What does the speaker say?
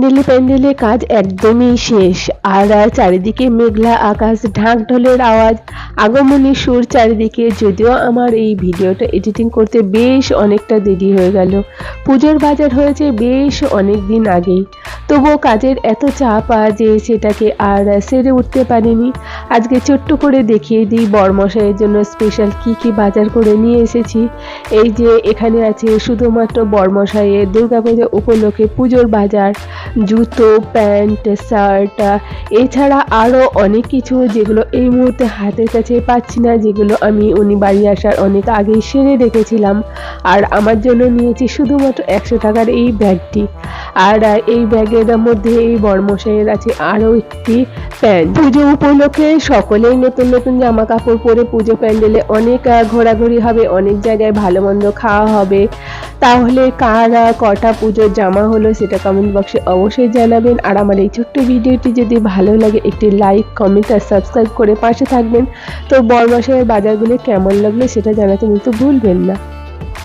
প্যান্ডেলে কাজ একদমই শেষ। আর চারিদিকে মেঘলা আকাশ, ঢাক ঢোলের আওয়াজ, আগমনী সুর চারিদিকে। যদিও আমার এই ভিডিওটা এডিটিং করতে বেশ অনেকটা দেরি হয়ে গেল। পুজোর বাজার হয়েছে বেশ অনেক দিন আগেই, তবুও কাজের এত চাপ যে সেটাকে আর সেরে উঠতে পারিনি। আজকে ছোট্ট করে দেখিয়ে দিই বরমশাইয়ের জন্য স্পেশাল কি বাজার করে নিয়ে এসেছি। এই যে এখানে আছে শুধুমাত্র বরমশাইয়ের দুর্গাপূজা উপলক্ষে পুজোর বাজার, জুতো, প্যান্ট, শার্ট, এছাড়া আরও অনেক কিছু যেগুলো এই মুহূর্তে হাতের কাছে পাচ্ছি না, যেগুলো আমি উনি বাড়ি আসার অনেক আগেই সেরে রেখেছিলাম। আর আমার জন্য নিয়েছি শুধুমাত্র 100 টাকার এই ব্যাগটি। আর এই ব্যাগের মধ্যে এই বরমশাইয়ের আছে আরও একটি প্যান্ট। পুজো উপলক্ষে সকলেই নতুন নতুন জামা কাপড় পরে পুজো প্যান্ডেলে অনেক ঘোরাঘুরি হবে, অনেক জায়গায় ভালো মন্দ খাওয়া হবে। তাহলে কার কটা পুজোর জামা হলো সেটা কমেন্ট বক্সে অবশ্যই জানাবেন। আর আমার এই ছোট্ট ভিডিওটি যদি ভালো লাগে একটি লাইক, কমেন্ট আর সাবস্ক্রাইব করে পাশে থাকবেন। তো বরমশাইয়ের বাজারগুলো কেমন লাগলো সেটা জানাতে কিন্তু ভুলবেন না।